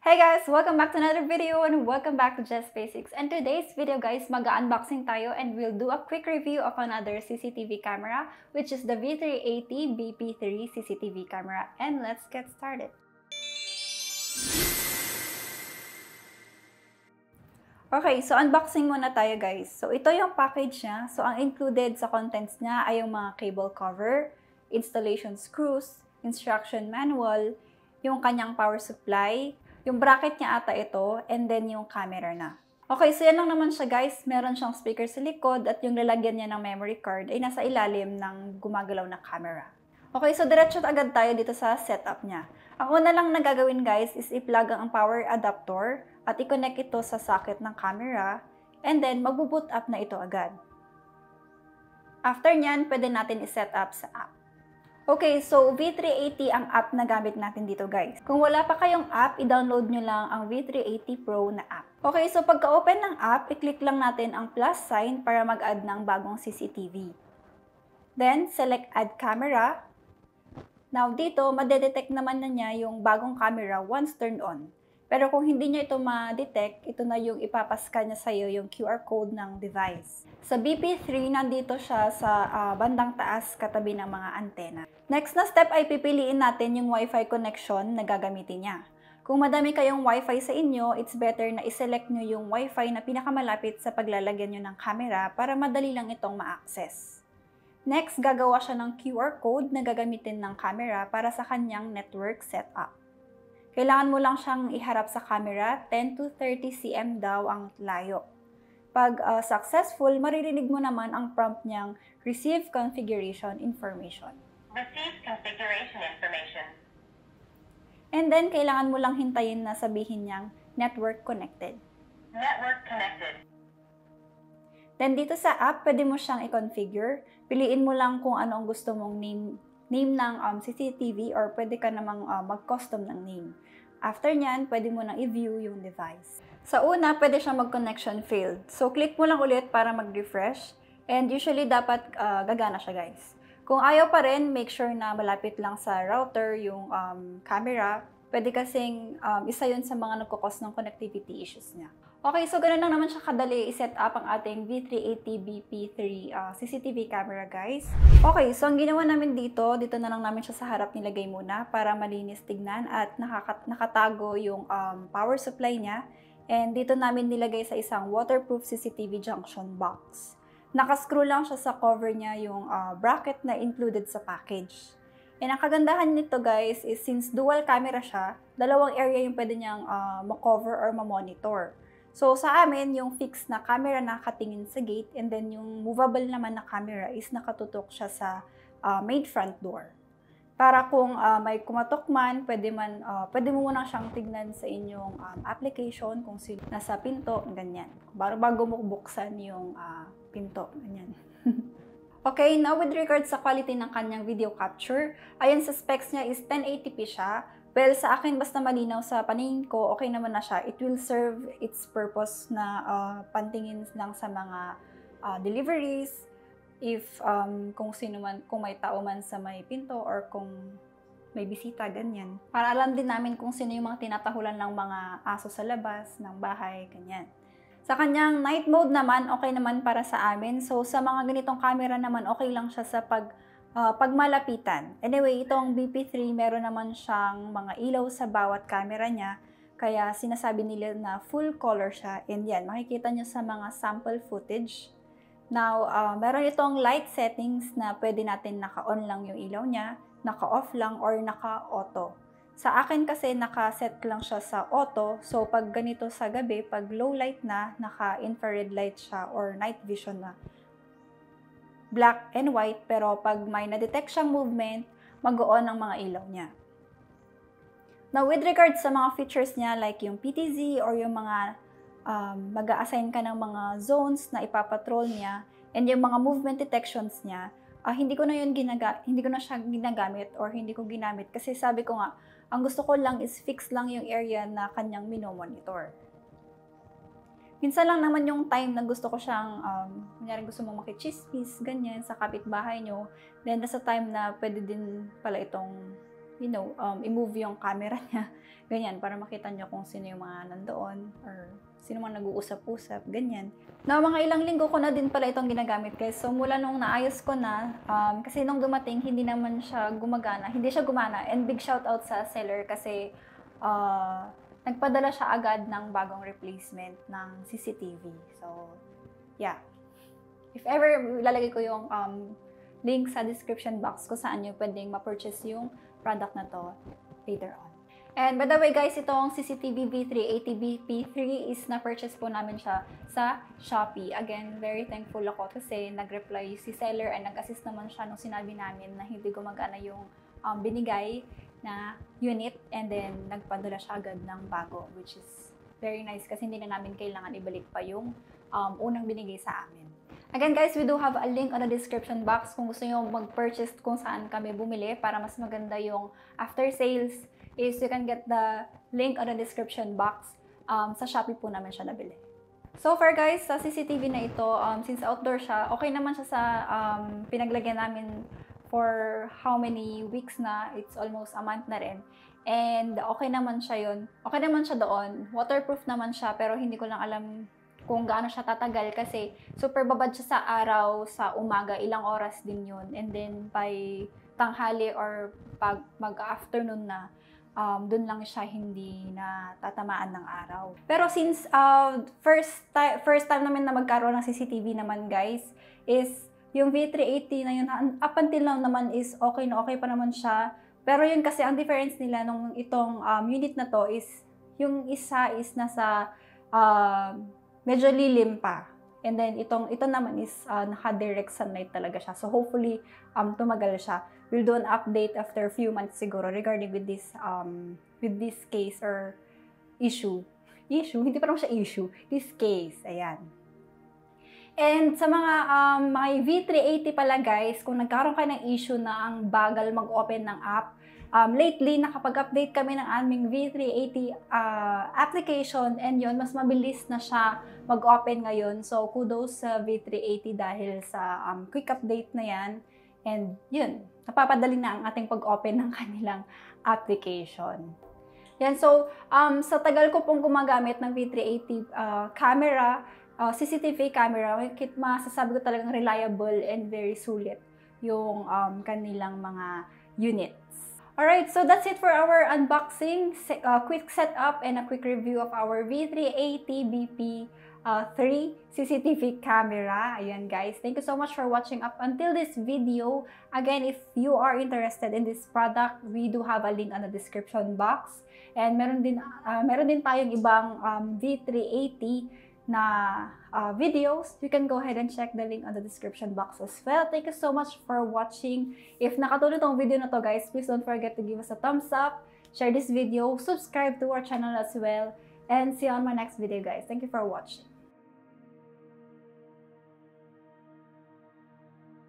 Hey guys! Welcome back to another video and welcome back to Just Basics. And today's video guys, mag-unboxing tayo and we'll do a quick review of another CCTV camera which is the V380 BP3 CCTV camera. And let's get started. Okay, so unboxing muna tayo guys. So ito yung package niya. So ang included sa contents niya ay yung mga cable cover, installation screws, instruction manual, yung kanyang power supply, yung bracket niya ata ito, and then yung camera na. Okay, so yan lang naman siya guys. Meron siyang speaker sa likod at yung lalagyan niya ng memory card ay nasa ilalim ng gumagalaw na camera. Okay, so diretso agad tayo dito sa setup niya. Ang una lang na gagawin guys is i-plug ang power adapter at i-connect ito sa socket ng camera and then magbo-boot up na ito agad. After nyan, pwede natin i-set up sa app. Okay, so V380 ang app na gamit natin dito guys. Kung wala pa kayong app, i-download nyo lang ang V380 Pro na app. Okay, so pagka-open ng app, i-click lang natin ang plus sign para mag-add ng bagong CCTV. Then, select Add Camera. Now dito, madedetect naman na niya yung bagong camera once turned on. Pero kung hindi niya ito ma-detect, ito na yung ipapaska niya sa'yo yung QR code ng device. Sa BP3, nandito siya sa bandang taas katabi ng mga antena. Next na step ay pipiliin natin yung Wi-Fi connection na gagamitin niya. Kung madami kayong Wi-Fi sa inyo, it's better na iselect nyo yung Wi-Fi na pinakamalapit sa paglalagyan nyo ng camera para madali lang itong ma-access. Next, gagawa siya ng QR code na gagamitin ng camera para sa kanyang network setup. Kailangan mo lang siyang iharap sa camera, 10 to 30 cm daw ang layo. Pag successful, maririnig mo naman ang prompt niyang Receive Configuration Information. Receive configuration information. And then, kailangan mo lang hintayin na sabihin niyang Network Connected. Network connected. Then, dito sa app, pwede mo siyang i-configure. Piliin mo lang kung ano ang gusto mong name ng CCTV or pwede ka namang mag-custom ng name. After nyan, pwede mo nang i-view yung device. Sa una, pwede siyang mag-connection failed. So, click mo lang ulit para mag-refresh. And usually, dapat gagana siya guys. Kung ayaw pa rin, make sure na malapit lang sa router yung camera. Pwede kasing isa yun sa mga nagkukos ng connectivity issues niya. Okay, so ganun lang naman siya kadali i-set up ang ating V380 BP3 CCTV camera, guys. Okay, so ang ginawa namin dito na lang namin siya sa harap nilagay muna para malinis tignan at nakatago yung power supply niya. And dito namin nilagay sa isang waterproof CCTV junction box. Nakascrew lang siya sa cover niya yung bracket na included sa package. And ang kagandahan nito guys is since dual camera siya, dalawang area yung pwede niyang ma-cover or ma-monitor. So, sa amin, yung fixed na camera nakatingin sa gate and then yung movable naman na camera is nakatutok siya sa main front door. Para kung may kumatok man, pwede mo muna siyang tignan sa inyong application kung sino nasa pinto, ganyan. Bago mo buksan yung pinto, ganyan. Okay, now with regards sa quality ng kanyang video capture, ayan sa specs niya is 1080p siya. Well, sa akin, basta malinaw sa paningin ko, okay naman na siya. It will serve its purpose na pantingin lang sa mga deliveries, if kung may tao man sa may pinto or kung may bisita, ganyan. Para alam din namin kung sino yung mga tinatahulan ng mga aso sa labas ng bahay, ganyan. Sa kanyang night mode naman, okay naman para sa amin. So, sa mga ganitong camera naman, okay lang siya sa pagmalapitan. Anyway, itong BP3, meron naman siyang mga ilaw sa bawat camera niya. Kaya sinasabi nila na full color siya. And yan, makikita nyo sa mga sample footage. Now, meron itong light settings na pwede natin naka-on lang yung ilaw niya, naka-off lang, or naka-auto. Sa akin kasi naka-set lang siya sa auto. So, pag ganito sa gabi, pag low light na, naka-infrared light siya or night vision na. Black and white, pero pag may na-detect siyang movement, mag-on ang mga ilaw niya. Now, with regards sa mga features niya, like yung PTZ or yung mga mag-a-assign ka ng mga zones na ipapatrol niya, and yung mga movement detections niya, hindi ko na siya ginagamit or hindi ko ginamit kasi sabi ko nga, ang gusto ko lang is fix lang yung area na kanyang minomonitor. Minsan lang naman yung time na gusto ko siyang, kunyari gusto mong makichismis, ganyan, sa kapitbahay nyo. Then, nasa time na pwede din pala itong i-move yung camera niya. Ganyan, para makita nyo kung sino yung mga nandoon or sino mga nag-uusap-usap, ganyan. Na mga ilang linggo ko na din pala itong ginagamit guys. So mula nung naayos ko na, kasi nung dumating, hindi naman siya gumagana. Hindi siya gumana. And big shout out sa seller kasi nagpadala siya agad ng bagong replacement ng CCTV. So, yeah. If ever, ilalagay ko yung link sa description box kung saan nyo pwedeng ma-purchase yung product na to later on. And by the way guys, itong CCTV V380BP3 is na-purchase po namin siya sa Shopee. Again, very thankful ako kasi nag-reply si seller and nag-assist naman siya nung sinabi namin na hindi gumagana yung binigay na unit, and then nagpadala siya agad ng bago, which is very nice kasi hindi na namin kailangan ibalik pa yung unang binigay sa amin. Again guys, we do have a link on the description box kung gusto nyo mag-purchase kung saan kami bumili para mas maganda yung after sales. Is you can get the link on the description box. Sa Shopee po namin siya nabili. So far guys, sa CCTV na ito, since outdoor siya, okay naman siya sa pinaglagyan namin for how many weeks na. It's almost a month na rin. And okay naman siya yun. Okay naman siya doon. Waterproof naman siya, pero hindi ko lang alam kung gaano siya tatagal kasi super babad siya sa araw, sa umaga, ilang oras din yun. And then by tanghali or pag mag-afternoon na, dun lang siya hindi na tatamaan ng araw. Pero since first time namin na magkaroon ng CCTV naman guys, is yung V380 na yun, up until now naman is okay na okay pa naman siya. Pero yun kasi ang difference nila nung itong unit na to is, yung isa is nasa medyo lilim pa. And then ito naman is naka-direct sunlight talaga siya. So hopefully tumagal siya. We'll do an update after a few months siguro regarding with this case or issue. Hindi pa naman siya issue. This case, ayan. And sa mga V380 pala guys, kung nagkaroon kayo ng issue na ang bagal mag-open ng app, lately, nakapag-update kami ng aming V380 application, and yun, mas mabilis na siya mag-open ngayon. So, kudos sa V380 dahil sa quick update na yan. And yun, napapadali na ang ating pag-open ng kanilang application. Yan, so, sa tagal ko pong gumagamit ng V380 camera, CCTV camera, masasabi ko talagang reliable and very sulit yung kanilang mga units. Alright, so that's it for our unboxing, quick setup, and a quick review of our V380BP3 CCTV camera. Ayan guys, thank you so much for watching up until this video. Again, if you are interested in this product, we do have a link on the description box. And meron din tayong ibang V380 na videos. You can go ahead and check the link on the description box as well. Thank you so much for watching. If nakatulong tong video na to guys, please don't forget to give us a thumbs up, share this video, subscribe to our channel as well, and see you on my next video guys. Thank you for watching.